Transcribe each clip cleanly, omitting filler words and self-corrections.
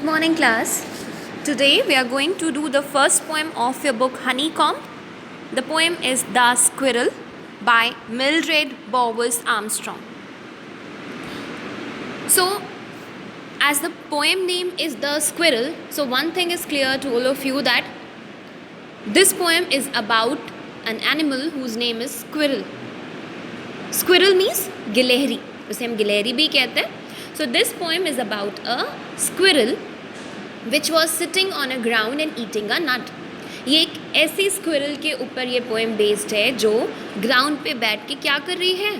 morning, class. Today we are going to do the first poem of your book Honeycomb. The poem is The Squirrel by Mildred Bowers Armstrong. So, as the poem name is The Squirrel, so one thing is clear to all of you that this poem is about an animal whose name is squirrel. Squirrel means गिलहरी, उसे हम गिलहरी भी कहते हैं. So this poem is about a squirrel which was sitting on a ground and eating a nut. ये एक ऐसी स्क्विरल के ऊपर ये पोएम बेस्ड है जो ग्राउंड पे बैठ के क्या कर रही है,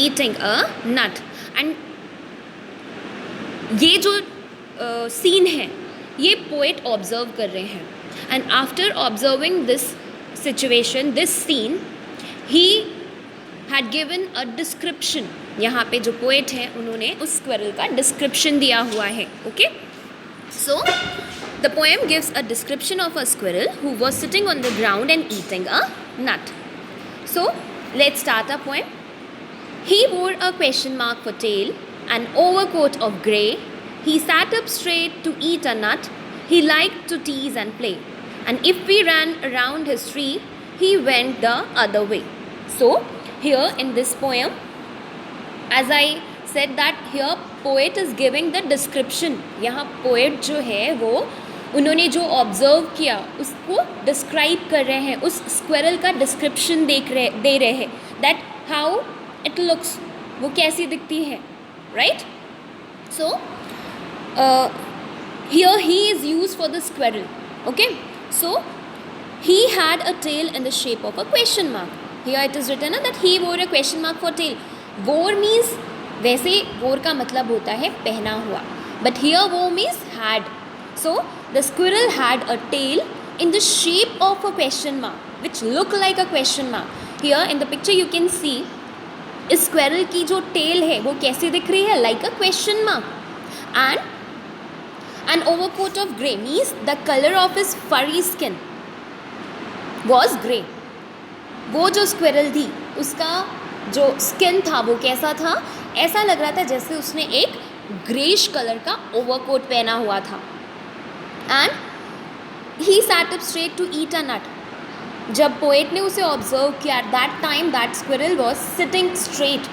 ईटिंग अ नट. एंड ये जो सीन है ये पोएट ऑब्जर्व कर रहे हैं. And after observing this situation, this scene, he had given a description. यहाँ पे जो पोएट हैं उन्होंने उस स्क्विरल का डिस्क्रिप्शन दिया हुआ है. Okay, so the poem gives a description of a squirrel who was sitting on the ground and eating a nut. So let's start a poem. He wore a question mark for tail, an overcoat of grey. He sat up straight to eat a nut. He liked to tease and play. And if we ran around his tree, he went the other way. So, here in this poem, as I said that here poet is giving the description. यहाँ poet जो है वो उन्होंने जो observe किया उसको describe कर रहे हैं, उस स्क्विरल का डिस्क्रिप्शन दे रहे हैं. दैट हाउ इट लुक्स, वो कैसी दिखती है, right. So here he is use for the squirrel. Okay, so he had a tail in the shape of a question mark. Here it is written that he wore a question mark for tail. Wore means, वैसे wore का मतलब होता है पहना हुआ, but here wore means had. So the squirrel had a tail in the shape of a question mark, which look like a question mark. Here in the picture you can see इस squirrel की जो tell है वो कैसी दिख रही है, like a question mark. And an overcoat of grey means the color of his furry skin was grey. वो जो स्क्विरल थी उसका जो स्किन था वो कैसा था, ऐसा लग रहा था जैसे उसने एक ग्रेश कलर का ओवरकोट पहना हुआ था. And he sat up straight to eat a nut. जब पोएट ने उसे ऑब्जर्व किया, that time that squirrel was sitting straight.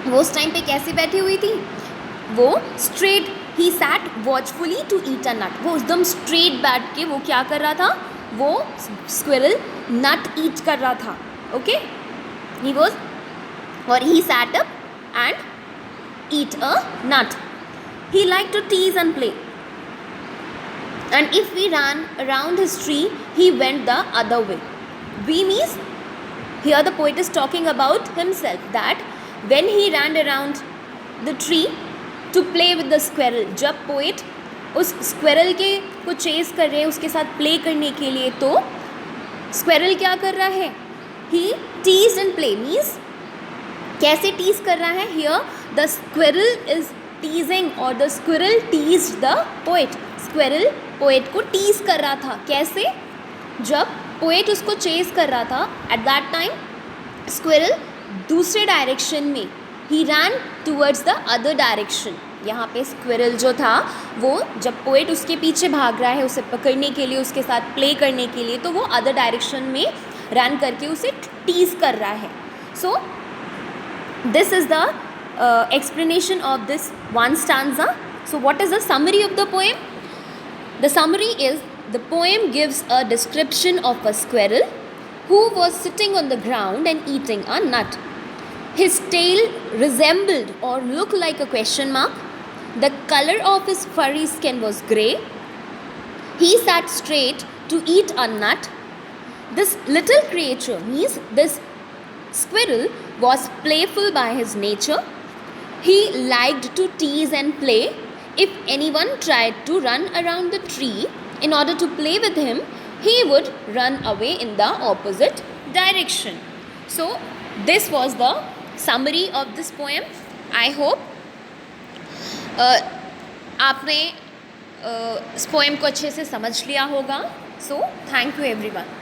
वो उस टाइम पे कैसी बैठी हुई थी, वो straight. He sat watchfully to eat a nut. वो एकदम स्ट्रेट बैठ के वो क्या कर रहा था, वो स्क्विरल नट ईट कर रहा था. ओके, ही वॉज और he sat up and eat a nut. He like to tease and play. And if we ran around his tree, he went the other way. We means, here the poet is talking about himself, that when he ran around the tree to play with the squirrel, जब poet उस squirrel के को chase कर रहे हैं, उसके साथ play करने के लिए, तो squirrel क्या कर रहा है, he teased and play means कैसे tease कर रहा है. Here the squirrel is teasing or the squirrel teased the poet. Squirrel poet को टीज कर रहा था. कैसे, जब पोएट उसको चेस कर रहा था, एट दैट टाइम स्क्विरल दूसरे डायरेक्शन में, he ran towards the other direction. यहाँ पे स्क्विरल जो था वो जब पोएट उसके पीछे भाग रहा है उसे पकड़ने के लिए, उसके साथ प्ले करने के लिए, तो वो अदर डायरेक्शन में रन करके उसे टीज कर रहा है. So this is the explanation of this one stanza. So what is the summary of the poem? The summary is, the poem gives a description of a squirrel who was sitting on the ground and eating a nut. His tail resembled or looked like a question mark. The color of his furry skin was grey. He sat straight to eat a nut. This little creature means this squirrel was playful by his nature. He liked to tease and play. If anyone tried to run around the tree in order to play with him, he would run away in the opposite direction. So, this was the summary of this poem. I hope आपने इस poem को अच्छे से समझ लिया होगा. So, thank you everyone.